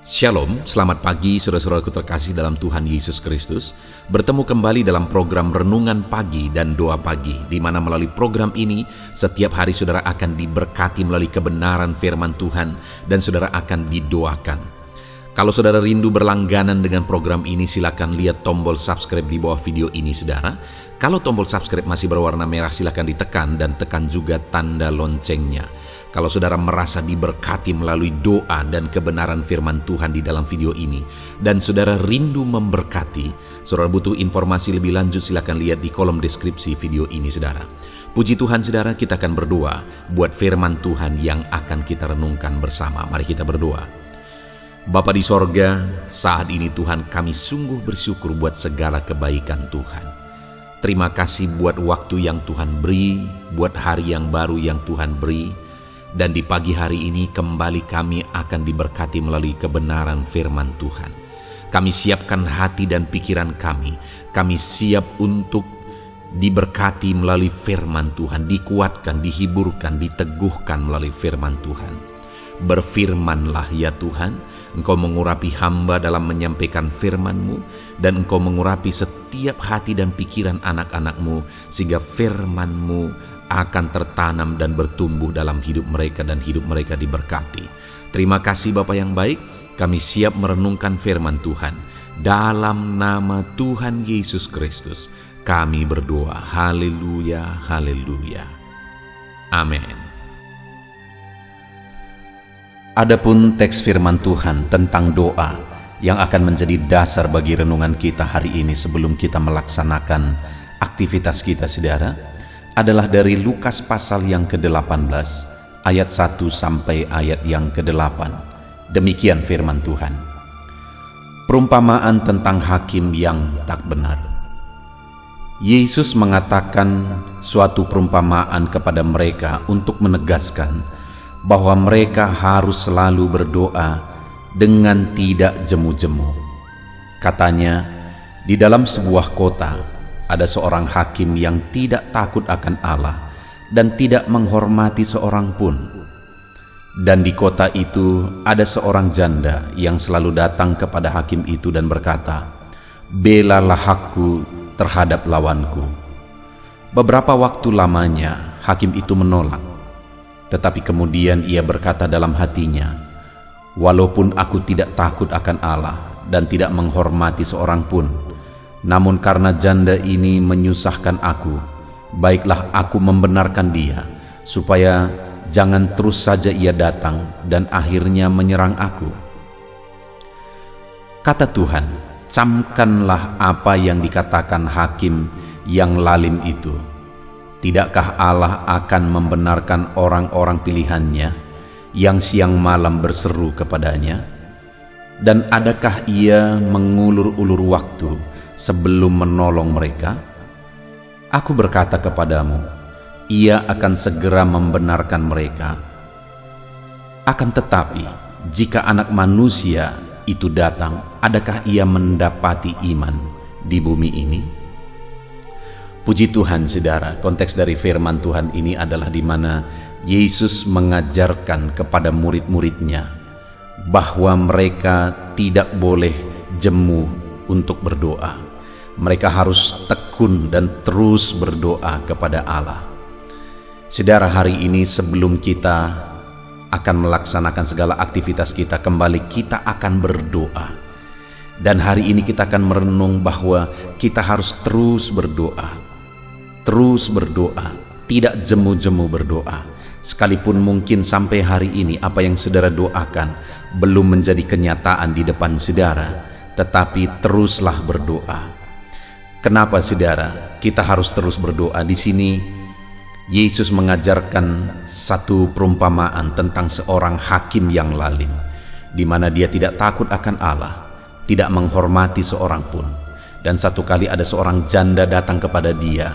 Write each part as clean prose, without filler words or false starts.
Shalom, selamat pagi saudara-saudaraku terkasih dalam Tuhan Yesus Kristus. Bertemu kembali dalam program Renungan Pagi dan Doa Pagi, di mana melalui program ini setiap hari saudara akan diberkati melalui kebenaran firman Tuhan dan saudara akan didoakan. Kalau saudara rindu berlangganan dengan program ini, silakan lihat tombol subscribe di bawah video ini saudara. Kalau tombol subscribe masih berwarna merah, silakan ditekan dan tekan juga tanda loncengnya. Kalau saudara merasa diberkati melalui doa dan kebenaran firman Tuhan di dalam video ini, dan saudara rindu memberkati, saudara butuh informasi lebih lanjut, silakan lihat di kolom deskripsi video ini saudara. Puji Tuhan saudara, kita akan berdoa buat firman Tuhan yang akan kita renungkan bersama. Mari kita berdoa. Bapa di sorga, saat ini Tuhan kami sungguh bersyukur buat segala kebaikan Tuhan. Terima kasih buat waktu yang Tuhan beri, buat hari yang baru yang Tuhan beri. Dan di pagi hari ini kembali kami akan diberkati melalui kebenaran firman Tuhan. Kami siapkan hati dan pikiran kami. Kami siap untuk diberkati melalui firman Tuhan, dikuatkan, dihiburkan, diteguhkan melalui firman Tuhan. Berfirmanlah ya Tuhan, Engkau mengurapi hamba dalam menyampaikan firman-Mu, dan Engkau mengurapi setiap hati dan pikiran anak-anak-Mu, sehingga firman-Mu akan tertanam dan bertumbuh dalam hidup mereka dan hidup mereka diberkati. Terima kasih Bapa yang baik, kami siap merenungkan firman Tuhan. Dalam nama Tuhan Yesus Kristus, kami berdoa. Haleluya, haleluya. Amin. Adapun teks firman Tuhan tentang doa yang akan menjadi dasar bagi renungan kita hari ini sebelum kita melaksanakan aktivitas kita saudara, adalah dari Lukas pasal yang ke-18 ayat 1 sampai ayat yang ke-8. Demikian firman Tuhan. Perumpamaan tentang hakim yang tak benar. Yesus mengatakan suatu perumpamaan kepada mereka untuk menegaskan bahwa mereka harus selalu berdoa dengan tidak jemu-jemu. Katanya, di dalam sebuah kota ada seorang hakim yang tidak takut akan Allah dan tidak menghormati seorang pun. Dan di kota itu ada seorang janda yang selalu datang kepada hakim itu dan berkata, "Belalah hakku terhadap lawanku." Beberapa waktu lamanya hakim itu menolak. Tetapi kemudian ia berkata dalam hatinya, "Walaupun aku tidak takut akan Allah dan tidak menghormati seorang pun, namun karena janda ini menyusahkan aku, baiklah aku membenarkan dia, supaya jangan terus saja ia datang dan akhirnya menyerang aku." Kata Tuhan, camkanlah apa yang dikatakan hakim yang lalim itu. Tidakkah Allah akan membenarkan orang-orang pilihannya yang siang malam berseru kepadanya? Dan adakah ia mengulur-ulur waktu sebelum menolong mereka? Aku berkata kepadamu, ia akan segera membenarkan mereka. Akan tetapi, jika anak manusia itu datang, adakah ia mendapati iman di bumi ini? Puji Tuhan saudara, konteks dari firman Tuhan ini adalah di mana Yesus mengajarkan kepada murid-muridnya bahwa mereka tidak boleh jemu untuk berdoa. Mereka harus tekun dan terus berdoa kepada Allah. Saudara, hari ini sebelum kita akan melaksanakan segala aktivitas kita, kembali kita akan berdoa. Dan hari ini kita akan merenung bahwa kita harus terus berdoa. Terus berdoa, tidak jemu-jemu berdoa. Sekalipun mungkin sampai hari ini apa yang saudara doakan belum menjadi kenyataan di depan saudara, tetapi teruslah berdoa. Kenapa saudara? Kita harus terus berdoa. Di sini Yesus mengajarkan satu perumpamaan tentang seorang hakim yang lalim, di mana dia tidak takut akan Allah, tidak menghormati seorang pun. Dan satu kali ada seorang janda datang kepada dia,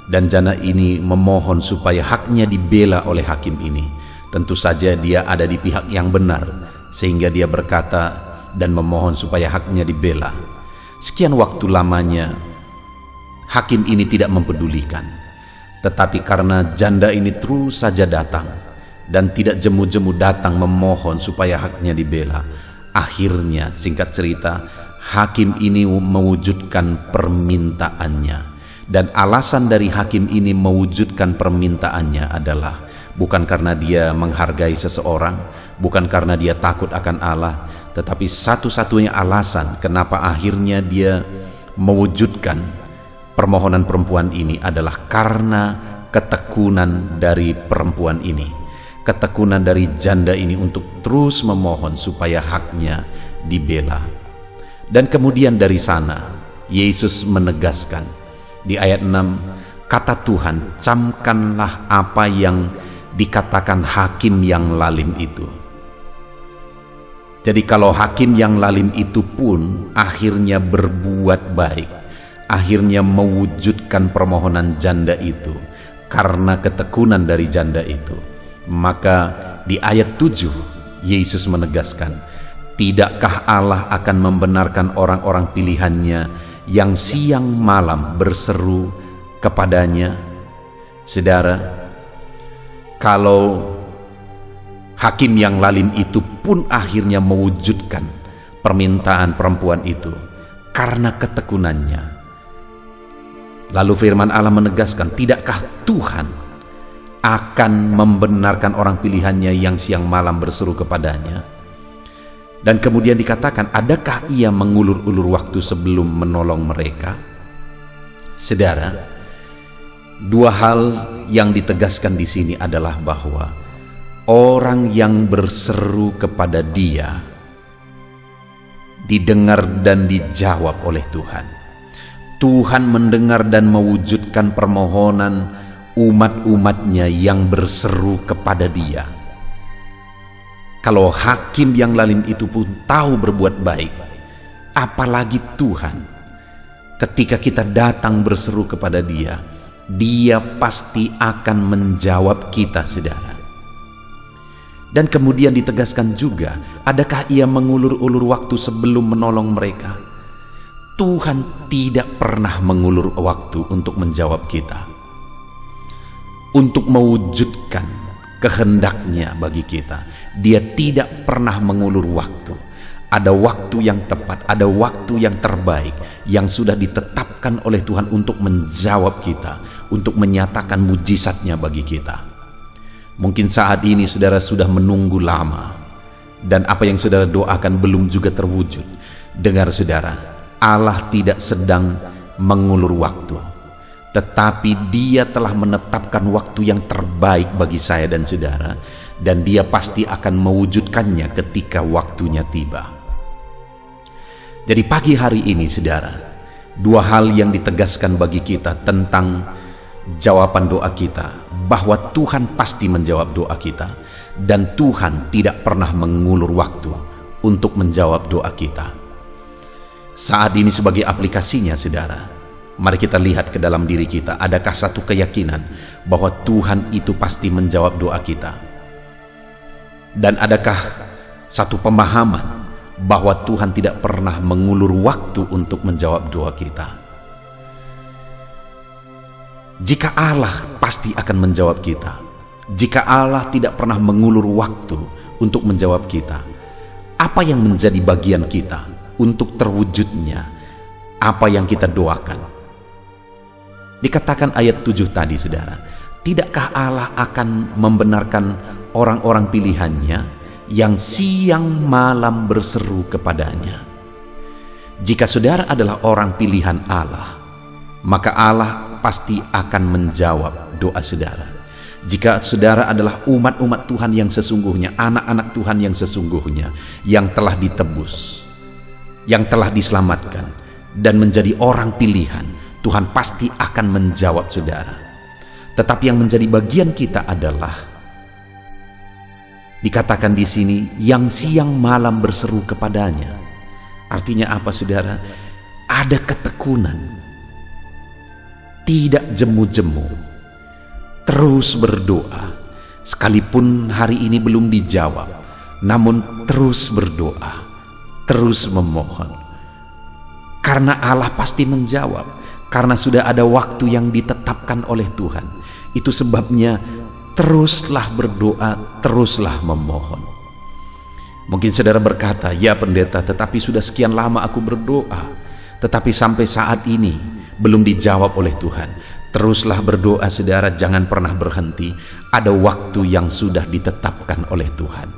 dan janda ini memohon supaya haknya dibela oleh hakim ini. Tentu saja dia ada di pihak yang benar, sehingga dia berkata dan memohon supaya haknya dibela. Sekian waktu lamanya hakim ini tidak mempedulikan, tetapi karena janda ini terus saja datang dan tidak jemu-jemu datang memohon supaya haknya dibela, akhirnya singkat cerita hakim ini mewujudkan permintaannya. Dan alasan dari hakim ini mewujudkan permintaannya adalah bukan karena dia menghargai seseorang, bukan karena dia takut akan Allah, tetapi satu-satunya alasan kenapa akhirnya dia mewujudkan permohonan perempuan ini adalah karena ketekunan dari perempuan ini, ketekunan dari janda ini untuk terus memohon supaya haknya dibela. Dan kemudian dari sana Yesus menegaskan di ayat 6, kata Tuhan, camkanlah apa yang dikatakan hakim yang lalim itu. Jadi kalau hakim yang lalim itu pun akhirnya berbuat baik, akhirnya mewujudkan permohonan janda itu karena ketekunan dari janda itu, maka di ayat 7 Yesus menegaskan, tidakkah Allah akan membenarkan orang-orang pilihannya yang siang malam berseru kepadanya? Saudara, kalau hakim yang lalim itu pun akhirnya mewujudkan permintaan perempuan itu karena ketekunannya, lalu firman Allah menegaskan, tidakkah Tuhan akan membenarkan orang pilihannya yang siang malam berseru kepadanya? Dan kemudian dikatakan, adakah ia mengulur-ulur waktu sebelum menolong mereka? Saudara, dua hal yang ditegaskan di sini adalah bahwa orang yang berseru kepada Dia didengar dan dijawab oleh Tuhan. Tuhan mendengar dan mewujudkan permohonan umat-umatnya yang berseru kepada Dia. Kalau hakim yang lalim itu pun tahu berbuat baik, apalagi Tuhan, ketika kita datang berseru kepada Dia, Dia pasti akan menjawab kita, saudara. Dan kemudian ditegaskan juga, adakah Ia mengulur-ulur waktu sebelum menolong mereka? Tuhan tidak pernah mengulur waktu untuk menjawab kita, untuk mewujudkan kehendaknya bagi kita. Dia tidak pernah mengulur waktu. Ada waktu yang tepat, ada waktu yang terbaik yang sudah ditetapkan oleh Tuhan untuk menjawab kita, untuk menyatakan mujizatnya bagi kita. Mungkin saat ini saudara sudah menunggu lama, dan apa yang saudara doakan belum juga terwujud. Dengar saudara, Allah tidak sedang mengulur waktu, tetapi Dia telah menetapkan waktu yang terbaik bagi saya dan saudara, dan Dia pasti akan mewujudkannya ketika waktunya tiba. Jadi pagi hari ini saudara, dua hal yang ditegaskan bagi kita tentang jawaban doa kita, bahwa Tuhan pasti menjawab doa kita, dan Tuhan tidak pernah mengulur waktu untuk menjawab doa kita. Saat ini sebagai aplikasinya saudara, mari kita lihat ke dalam diri kita, adakah satu keyakinan bahwa Tuhan itu pasti menjawab doa kita? Dan adakah satu pemahaman bahwa Tuhan tidak pernah mengulur waktu untuk menjawab doa kita? Jika Allah pasti akan menjawab kita, jika Allah tidak pernah mengulur waktu untuk menjawab kita, apa yang menjadi bagian kita untuk terwujudnya apa yang kita doakan? Dikatakan ayat 7 tadi saudara, tidakkah Allah akan membenarkan orang-orang pilihannya yang siang malam berseru kepadanya? Jika saudara adalah orang pilihan Allah, maka Allah pasti akan menjawab doa saudara. Jika saudara adalah umat-umat Tuhan yang sesungguhnya, anak-anak Tuhan yang sesungguhnya, yang telah ditebus, yang telah diselamatkan, dan menjadi orang pilihan, Tuhan pasti akan menjawab saudara. Tetapi yang menjadi bagian kita adalah, dikatakan di sini, yang siang malam berseru kepadanya. Artinya apa saudara? Ada ketekunan, tidak jemu-jemu, terus berdoa, sekalipun hari ini belum dijawab, namun terus berdoa, terus memohon, karena Allah pasti menjawab, karena sudah ada waktu yang ditetapkan oleh Tuhan. Itu sebabnya teruslah berdoa, teruslah memohon. Mungkin saudara berkata, "Ya pendeta, tetapi sudah sekian lama aku berdoa, tetapi sampai saat ini belum dijawab oleh Tuhan." Teruslah berdoa saudara, jangan pernah berhenti. Ada waktu yang sudah ditetapkan oleh Tuhan.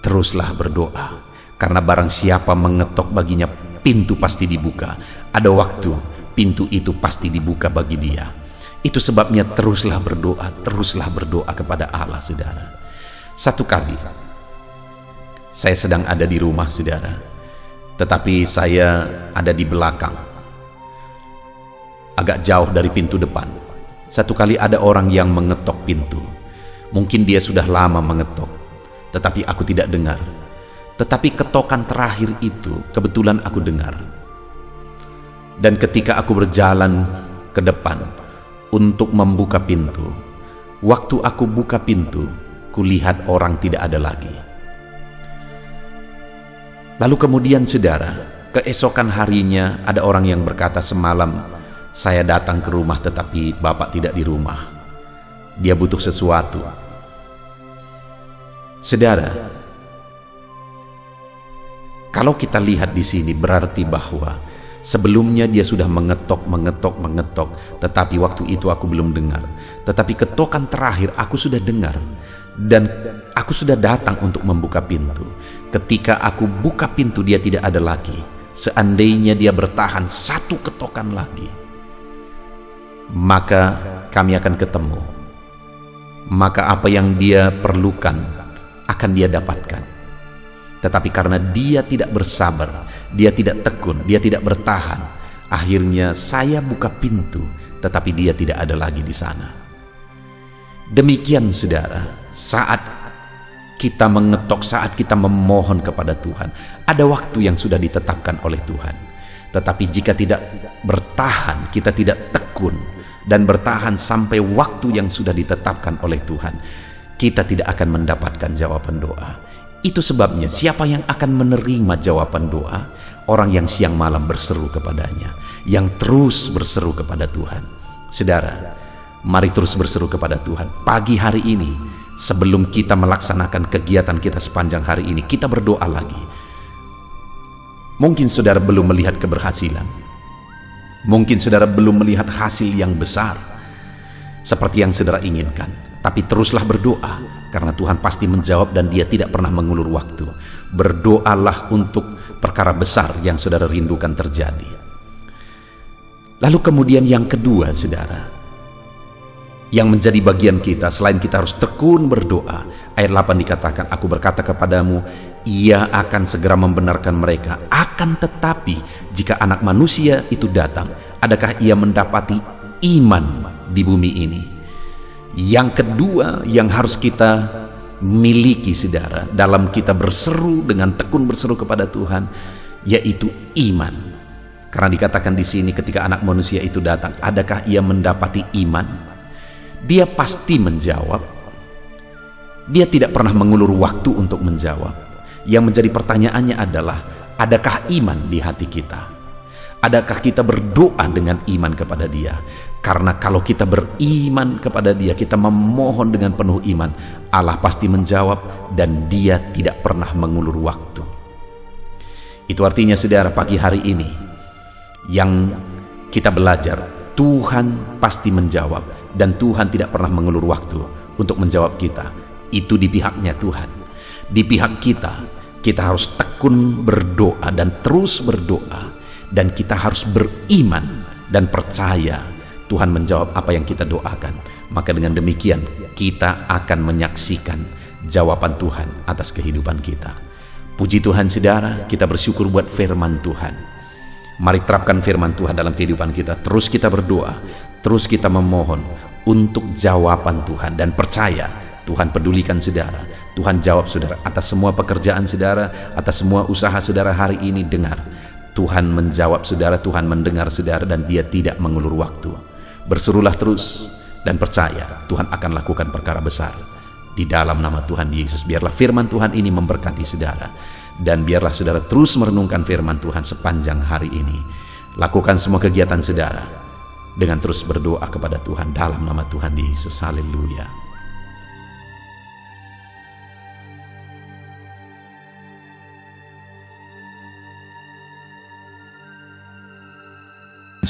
Teruslah berdoa, karena barang siapa mengetok baginya pintu pasti dibuka. Ada waktu pintu itu pasti dibuka bagi dia. Itu sebabnya teruslah berdoa kepada Allah saudara. Satu kali saya sedang ada di rumah saudara, tetapi saya ada di belakang, agak jauh dari pintu depan. Satu kali ada orang yang mengetok pintu. Mungkin dia sudah lama mengetok, tetapi aku tidak dengar. Tetapi ketokan terakhir itu kebetulan aku dengar. Dan ketika aku berjalan ke depan untuk membuka pintu, waktu aku buka pintu, kulihat orang tidak ada lagi. Lalu kemudian saudara, keesokan harinya ada orang yang berkata, "Semalam saya datang ke rumah tetapi Bapak tidak di rumah. Dia butuh sesuatu." Saudara, kalau kita lihat di sini berarti bahwa sebelumnya dia sudah mengetok, tetapi waktu itu aku belum dengar. Tetapi ketokan terakhir aku sudah dengar, dan aku sudah datang untuk membuka pintu. Ketika aku buka pintu, dia tidak ada lagi. Seandainya dia bertahan satu ketokan lagi, maka kami akan ketemu. Maka apa yang dia perlukan akan dia dapatkan. Tetapi karena dia tidak bersabar, dia tidak tekun, dia tidak bertahan, akhirnya saya buka pintu, tetapi dia tidak ada lagi di sana. Demikian saudara, saat kita mengetok, saat kita memohon kepada Tuhan, ada waktu yang sudah ditetapkan oleh Tuhan. Tetapi jika tidak bertahan, kita tidak tekun dan bertahan sampai waktu yang sudah ditetapkan oleh Tuhan, kita tidak akan mendapatkan jawaban doa. Itu sebabnya siapa yang akan menerima jawaban doa? Orang yang siang malam berseru kepadanya, yang terus berseru kepada Tuhan. Saudara, mari terus berseru kepada Tuhan. Pagi hari ini, sebelum kita melaksanakan kegiatan kita sepanjang hari ini, kita berdoa lagi. Mungkin saudara belum melihat keberhasilan, mungkin saudara belum melihat hasil yang besar seperti yang saudara inginkan, tapi teruslah berdoa, karena Tuhan pasti menjawab dan dia tidak pernah mengulur waktu. Berdoalah untuk perkara besar yang saudara rindukan terjadi. Lalu kemudian yang kedua saudara, yang menjadi bagian kita, selain kita harus tekun berdoa, ayat 8 dikatakan, "Aku berkata kepadamu, Ia akan segera membenarkan mereka. Akan tetapi jika Anak Manusia itu datang, adakah Ia mendapati iman di bumi ini?" Yang kedua yang harus kita miliki saudara, dalam kita berseru dengan tekun berseru kepada Tuhan, yaitu iman. Karena dikatakan di sini, ketika Anak Manusia itu datang, adakah Ia mendapati iman? Dia pasti menjawab. Dia tidak pernah mengulur waktu untuk menjawab. Yang menjadi pertanyaannya adalah, adakah iman di hati kita? Adakah kita berdoa dengan iman kepada Dia? Karena kalau kita beriman kepada Dia, kita memohon dengan penuh iman, Allah pasti menjawab dan Dia tidak pernah mengulur waktu. Itu artinya saudara, pagi hari ini yang kita belajar, Tuhan pasti menjawab dan Tuhan tidak pernah mengulur waktu untuk menjawab kita. Itu di pihaknya Tuhan. Di pihak kita harus tekun berdoa dan terus berdoa. Dan kita harus beriman dan percaya Tuhan menjawab apa yang kita doakan. Maka dengan demikian kita akan menyaksikan jawaban Tuhan atas kehidupan kita. Puji Tuhan saudara, kita bersyukur buat firman Tuhan. Mari terapkan firman Tuhan dalam kehidupan kita. Terus kita berdoa, terus kita memohon untuk jawaban Tuhan, dan percaya Tuhan pedulikan saudara. Tuhan jawab saudara atas semua pekerjaan saudara, atas semua usaha saudara hari ini. Dengar, Tuhan menjawab saudara, Tuhan mendengar saudara, dan Dia tidak mengulur waktu. Berserulah terus dan percaya Tuhan akan lakukan perkara besar di dalam nama Tuhan Yesus. Biarlah firman Tuhan ini memberkati saudara, dan biarlah saudara terus merenungkan firman Tuhan sepanjang hari ini. Lakukan semua kegiatan saudara dengan terus berdoa kepada Tuhan dalam nama Tuhan Yesus. Haleluya.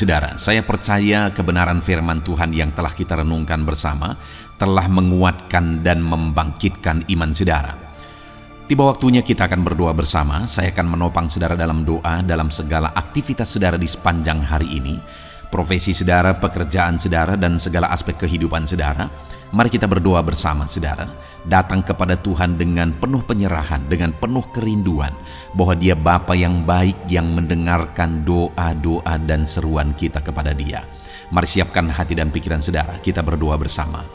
saudara, saya percaya kebenaran firman Tuhan yang telah kita renungkan bersama telah menguatkan dan membangkitkan iman saudara. Tiba waktunya kita akan berdoa bersama. Saya akan menopang saudara dalam doa dalam segala aktivitas saudara di sepanjang hari ini, profesi saudara, pekerjaan saudara, dan segala aspek kehidupan saudara. Mari kita berdoa bersama saudara, datang kepada Tuhan dengan penuh penyerahan, dengan penuh kerinduan bahwa Dia Bapa yang baik yang mendengarkan doa-doa dan seruan kita kepada Dia. Mari siapkan hati dan pikiran saudara, kita berdoa bersama.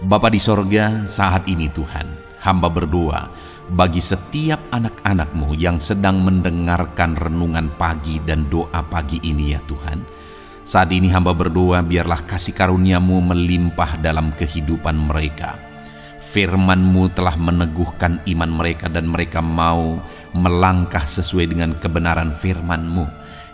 Bapa di sorga, saat ini Tuhan, hamba berdoa bagi setiap anak-anak-Mu yang sedang mendengarkan renungan pagi dan doa pagi ini ya Tuhan. Saat ini hamba berdoa biarlah kasih karunia-Mu melimpah dalam kehidupan mereka. Firman-Mu telah meneguhkan iman mereka dan mereka mau melangkah sesuai dengan kebenaran firman-Mu.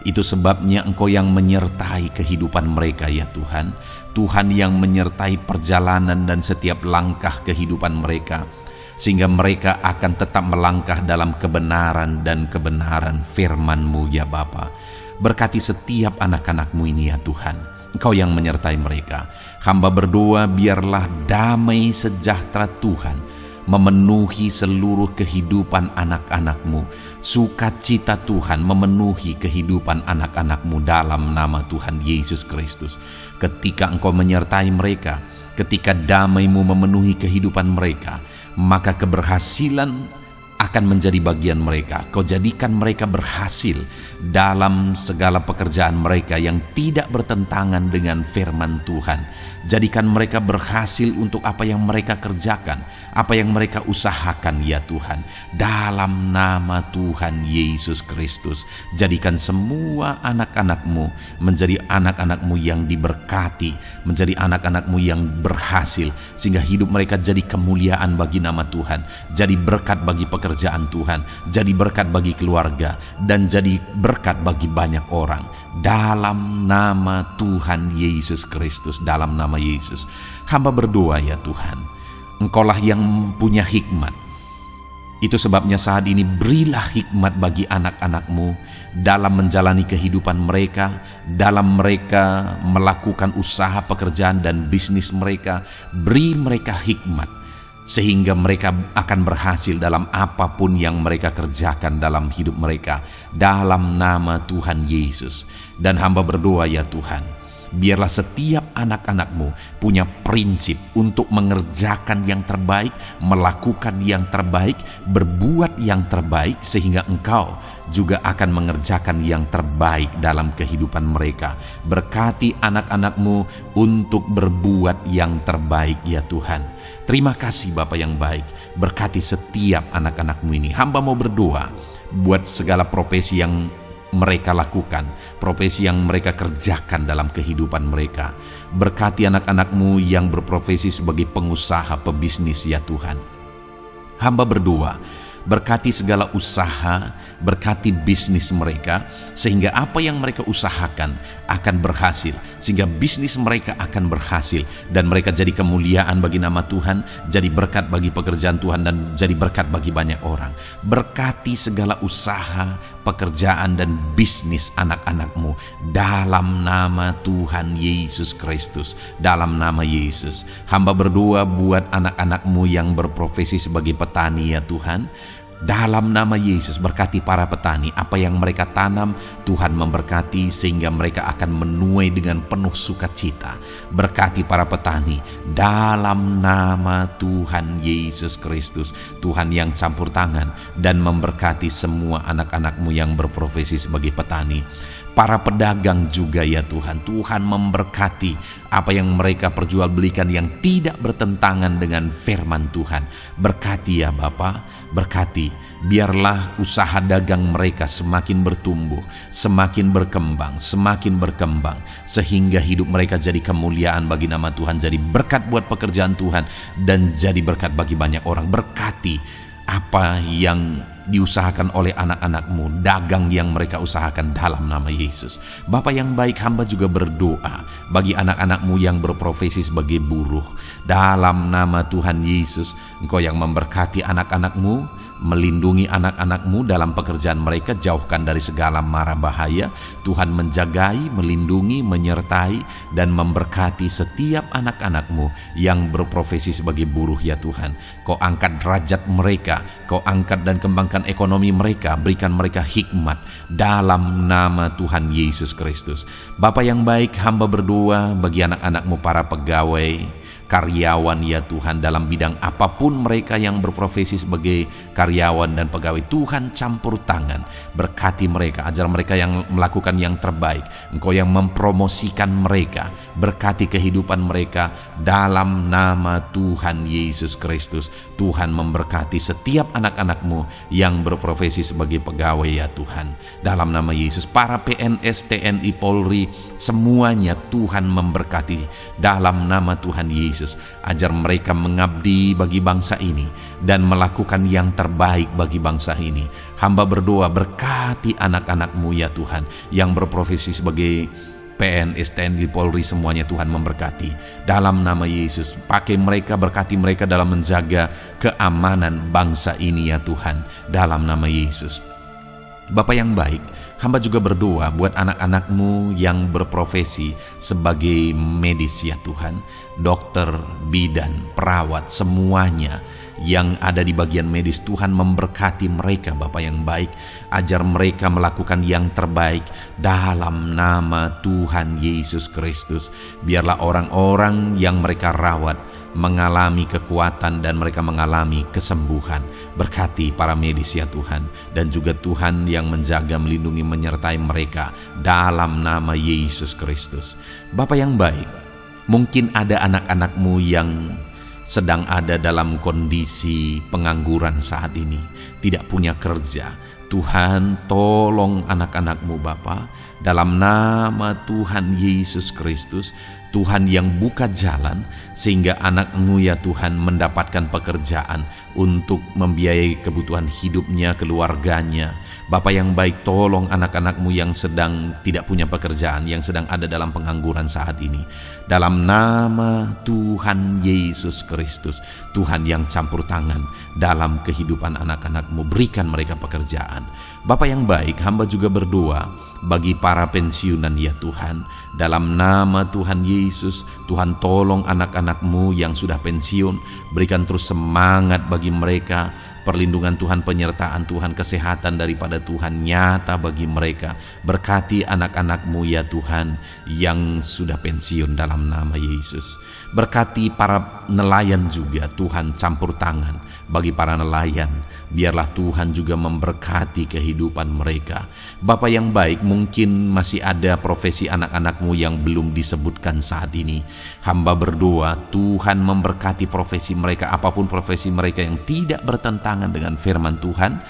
Itu sebabnya Engkau yang menyertai kehidupan mereka ya Tuhan. Tuhan yang menyertai perjalanan dan setiap langkah kehidupan mereka, sehingga mereka akan tetap melangkah dalam kebenaran dan kebenaran firman-Mu ya Bapa. Berkati setiap anak-anak-Mu ini ya Tuhan. Engkau yang menyertai mereka. Hamba berdoa biarlah damai sejahtera Tuhan memenuhi seluruh kehidupan anak-anak-Mu. Sukacita Tuhan memenuhi kehidupan anak-anak-Mu dalam nama Tuhan Yesus Kristus. Ketika Engkau menyertai mereka, ketika damai-Mu memenuhi kehidupan mereka, maka keberhasilan akan menjadi bagian mereka. Kau jadikan mereka berhasil dalam segala pekerjaan mereka yang tidak bertentangan dengan firman Tuhan. Jadikan mereka berhasil untuk apa yang mereka kerjakan, apa yang mereka usahakan ya Tuhan. Dalam nama Tuhan Yesus Kristus, jadikan semua anak-anak-Mu menjadi anak-anak-Mu yang diberkati, menjadi anak-anak-Mu yang berhasil, sehingga hidup mereka jadi kemuliaan bagi nama Tuhan, jadi berkat bagi pekerjaan Tuhan, jadi berkat bagi keluarga, dan jadi berkat bagi banyak orang. Dalam nama Tuhan Yesus Kristus, dalam nama Yesus, hamba berdoa ya Tuhan, Engkaulah yang punya hikmat. Itu sebabnya saat ini berilah hikmat bagi anak-anak-Mu dalam menjalani kehidupan mereka, dalam mereka melakukan usaha pekerjaan dan bisnis mereka. Beri mereka hikmat, sehingga mereka akan berhasil dalam apapun yang mereka kerjakan dalam hidup mereka, dalam nama Tuhan Yesus. Dan hamba berdoa ya Tuhan, biarlah setiap anak-anak-Mu punya prinsip untuk mengerjakan yang terbaik, melakukan yang terbaik, berbuat yang terbaik, sehingga Engkau juga akan mengerjakan yang terbaik dalam kehidupan mereka. Berkati anak-anak-Mu untuk berbuat yang terbaik ya Tuhan. Terima kasih Bapa yang baik. Berkati setiap anak-anak-Mu ini. Hamba mau berdoa buat segala profesi yang mereka lakukan, profesi yang mereka kerjakan dalam kehidupan mereka. Berkati anak-anak-Mu yang berprofesi sebagai pengusaha, pebisnis ya Tuhan. Hamba berdoa, berkati segala usaha, berkati bisnis mereka, sehingga apa yang mereka usahakan akan berhasil, sehingga bisnis mereka akan berhasil, dan mereka jadi kemuliaan bagi nama Tuhan, jadi berkat bagi pekerjaan Tuhan, dan jadi berkat bagi banyak orang. Berkati segala usaha, pekerjaan, dan bisnis anak-anak-Mu dalam nama Tuhan Yesus Kristus, dalam nama Yesus. Hamba berdoa buat anak-anak-Mu yang berprofesi sebagai petani ya Tuhan. Dalam nama Yesus, berkati para petani. Apa yang mereka tanam, Tuhan memberkati, sehingga mereka akan menuai dengan penuh sukacita. Berkati para petani dalam nama Tuhan Yesus Kristus. Tuhan yang campur tangan dan memberkati semua anak-anak-Mu yang berprofesi sebagai petani. Para pedagang juga ya Tuhan, Tuhan memberkati apa yang mereka perjualbelikan yang tidak bertentangan dengan firman Tuhan. Berkati ya Bapa, berkati, biarlah usaha dagang mereka semakin bertumbuh, semakin berkembang, sehingga hidup mereka jadi kemuliaan bagi nama Tuhan, jadi berkat buat pekerjaan Tuhan, dan jadi berkat bagi banyak orang. Berkati apa yang diusahakan oleh anak-anak-Mu, dagang yang mereka usahakan dalam nama Yesus. Bapa yang baik, hamba juga berdoa bagi anak-anak-Mu yang berprofesi sebagai buruh. Dalam nama Tuhan Yesus, Engkau yang memberkati anak-anak-Mu, melindungi anak-anak-Mu dalam pekerjaan mereka, jauhkan dari segala mara bahaya. Tuhan menjagai, melindungi, menyertai, dan memberkati setiap anak-anak-Mu yang berprofesi sebagai buruh ya Tuhan. Kau angkat derajat mereka, Kau angkat dan kembangkan ekonomi mereka, berikan mereka hikmat dalam nama Tuhan Yesus Kristus. Bapa yang baik, hamba berdoa bagi anak-anak-Mu para pegawai, karyawan ya Tuhan, dalam bidang apapun mereka yang berprofesi sebagai karyawan dan pegawai. Tuhan campur tangan, berkati mereka, ajar mereka yang melakukan yang terbaik. Engkau yang mempromosikan mereka, berkati kehidupan mereka dalam nama Tuhan Yesus Kristus. Tuhan memberkati setiap anak-anak-Mu yang berprofesi sebagai pegawai ya Tuhan, dalam nama Yesus. Para PNS, TNI, Polri, semuanya Tuhan memberkati dalam nama Tuhan Yesus. Ajar mereka mengabdi bagi bangsa ini dan melakukan yang terbaik bagi bangsa ini. Hamba berdoa, berkati anak-anak-Mu ya Tuhan yang berprofesi sebagai PNS, TNI, Polri, semuanya Tuhan memberkati dalam nama Yesus. Pakai mereka, berkati mereka dalam menjaga keamanan bangsa ini ya Tuhan, dalam nama Yesus. Bapa yang baik, hamba juga berdoa buat anak-anak-Mu yang berprofesi sebagai medis ya Tuhan, dokter, bidan, perawat, semuanya yang ada di bagian medis. Tuhan memberkati mereka Bapa yang baik, ajar mereka melakukan yang terbaik dalam nama Tuhan Yesus Kristus. Biarlah orang-orang yang mereka rawat mengalami kekuatan dan mereka mengalami kesembuhan. Berkati para medis ya Tuhan, dan juga Tuhan yang menjaga, melindungi, menyertai mereka dalam nama Yesus Kristus. Bapa yang baik, mungkin ada anak-anak-Mu yang sedang ada dalam kondisi pengangguran saat ini, tidak punya kerja. Tuhan, tolong anak-anak-Mu Bapa, dalam nama Tuhan Yesus Kristus. Tuhan yang buka jalan sehingga anak-Mu ya Tuhan mendapatkan pekerjaan untuk membiayai kebutuhan hidupnya, keluarganya. Bapa yang baik, tolong anak-anak-Mu yang sedang tidak punya pekerjaan, yang sedang ada dalam pengangguran saat ini. Dalam nama Tuhan Yesus Kristus, Tuhan yang campur tangan dalam kehidupan anak-anak-Mu, berikan mereka pekerjaan. Bapa yang baik, hamba juga berdoa bagi para pensiunan ya Tuhan, dalam nama Tuhan Yesus. Tuhan tolong anak-anak-Mu yang sudah pensiun, berikan terus semangat bagi mereka, perlindungan Tuhan, penyertaan Tuhan, kesehatan daripada Tuhan nyata bagi mereka. Berkati anak-anak-Mu ya Tuhan yang sudah pensiun dalam nama Yesus. Berkati para nelayan juga, Tuhan campur tangan bagi para nelayan. Biarlah Tuhan juga memberkati kehidupan mereka. Bapa yang baik, mungkin masih ada profesi anak-anak-Mu yang belum disebutkan saat ini. Hamba berdoa Tuhan memberkati profesi mereka, apapun profesi mereka yang tidak bertentangan dengan firman Tuhan.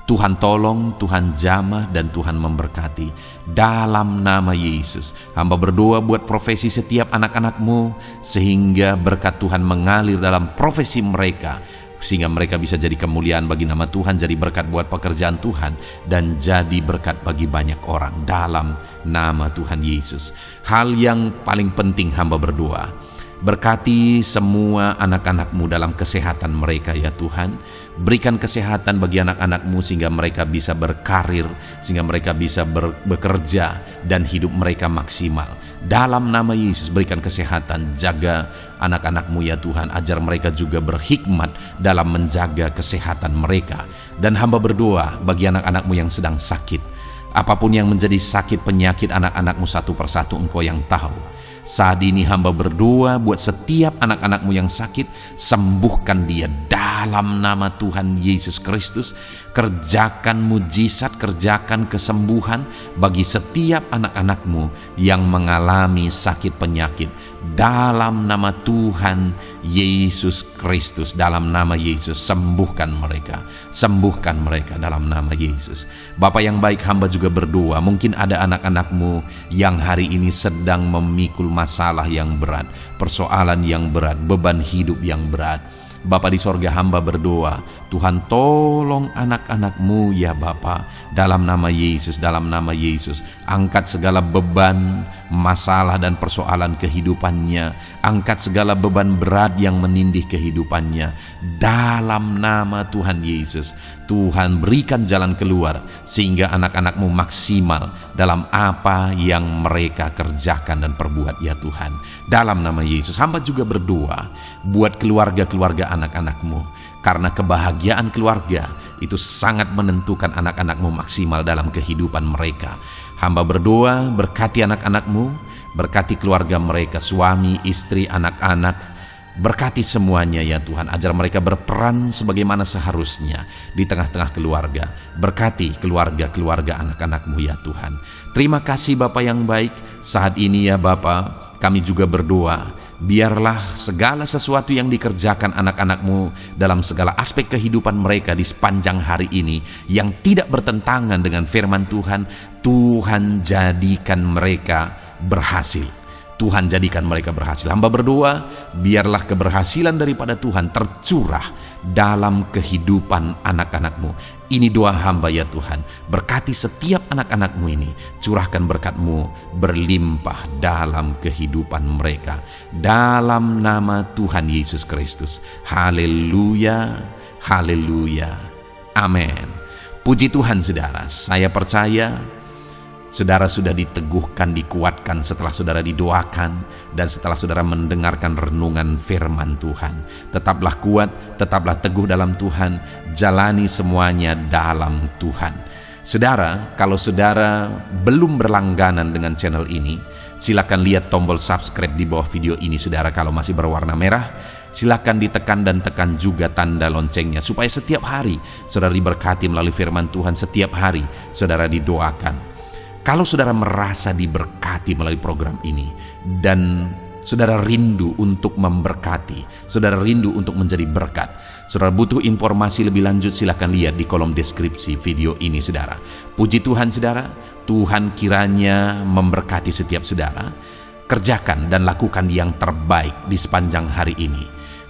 Tuhan tolong, Tuhan jamah, dan Tuhan memberkati dalam nama Yesus. Hamba berdoa buat profesi setiap anak-anak-Mu, sehingga berkat Tuhan mengalir dalam profesi mereka, sehingga mereka bisa jadi kemuliaan bagi nama Tuhan, jadi berkat buat pekerjaan Tuhan, dan jadi berkat bagi banyak orang dalam nama Tuhan Yesus. Hal yang paling penting hamba berdoa, berkati semua anak-anak-Mu dalam kesehatan mereka ya Tuhan. Berikan kesehatan bagi anak-anak-Mu sehingga mereka bisa berkarir, sehingga mereka bisa bekerja dan hidup mereka maksimal. Dalam nama Yesus berikan kesehatan, jaga anak-anak-Mu ya Tuhan, ajar mereka juga berhikmat dalam menjaga kesehatan mereka. Dan hamba berdoa bagi anak-anak-Mu yang sedang sakit, apapun yang menjadi sakit penyakit anak-anak-Mu satu persatu Engkau yang tahu. Saat ini hamba berdoa buat setiap anak-anak-Mu yang sakit, sembuhkan dia dalam nama Tuhan Yesus Kristus. Kerjakan mujizat, kerjakan kesembuhan bagi setiap anak-anak-Mu yang mengalami sakit penyakit dalam nama Tuhan Yesus Kristus. Dalam nama Yesus sembuhkan mereka dalam nama Yesus. Bapa yang baik, hamba juga berdoa, mungkin ada anak-anak-Mu yang hari ini sedang memikul masalah yang berat, persoalan yang berat, beban hidup yang berat. Bapa di sorga, hamba berdoa, Tuhan tolong anak-anak-Mu ya Bapa, dalam nama Yesus, dalam nama Yesus. Angkat segala beban, masalah dan persoalan kehidupannya. Angkat segala beban berat yang menindih kehidupannya. Dalam nama Tuhan Yesus, Tuhan berikan jalan keluar, sehingga anak-anak-Mu maksimal dalam apa yang mereka kerjakan dan perbuat ya Tuhan. Dalam nama Yesus, hamba juga berdoa buat keluarga-keluarga anak-anak-Mu, karena kebahagiaan keluarga itu sangat menentukan anak-anak-Mu maksimal dalam kehidupan mereka. Hamba berdoa, berkati anak-anak-Mu, berkati keluarga mereka, suami, istri, anak-anak, berkati semuanya ya Tuhan, ajar mereka berperan sebagaimana seharusnya di tengah-tengah keluarga. Berkati keluarga-keluarga anak-anak-Mu ya Tuhan. Terima kasih Bapa yang baik. Saat ini ya Bapa, kami juga berdoa, biarlah segala sesuatu yang dikerjakan anak-anak-Mu dalam segala aspek kehidupan mereka di sepanjang hari ini yang tidak bertentangan dengan firman Tuhan, Tuhan jadikan mereka berhasil. Tuhan jadikan mereka berhasil. Hamba berdoa, biarlah keberhasilan daripada Tuhan tercurah dalam kehidupan anak-anak-Mu. Ini doa hamba ya Tuhan. Berkati setiap anak-anak-Mu ini. Curahkan berkat-Mu berlimpah dalam kehidupan mereka. Dalam nama Tuhan Yesus Kristus. Haleluya, haleluya, amin. Puji Tuhan saudara, saya percaya saudara sudah diteguhkan, dikuatkan setelah saudara didoakan dan setelah saudara mendengarkan renungan firman Tuhan. Tetaplah kuat, tetaplah teguh dalam Tuhan, jalani semuanya dalam Tuhan. Saudara, kalau saudara belum berlangganan dengan channel ini, silakan lihat tombol subscribe di bawah video ini. Saudara, kalau masih berwarna merah, silakan ditekan dan tekan juga tanda loncengnya, supaya setiap hari saudara diberkati melalui firman Tuhan. Setiap hari saudara didoakan. Kalau saudara merasa diberkati melalui program ini dan saudara rindu untuk memberkati, saudara rindu untuk menjadi berkat, saudara butuh informasi lebih lanjut, silakan lihat di kolom deskripsi video ini saudara. Puji Tuhan saudara, Tuhan kiranya memberkati setiap saudara. Kerjakan dan lakukan yang terbaik di sepanjang hari ini,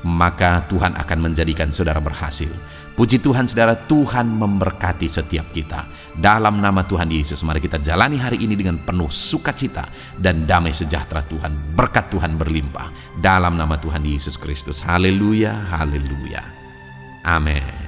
maka Tuhan akan menjadikan saudara berhasil. Puji Tuhan saudara, Tuhan memberkati setiap kita. Dalam nama Tuhan Yesus, mari kita jalani hari ini dengan penuh sukacita dan damai sejahtera Tuhan. Berkat Tuhan berlimpah. Dalam nama Tuhan Yesus Kristus. Haleluya, haleluya. Amin.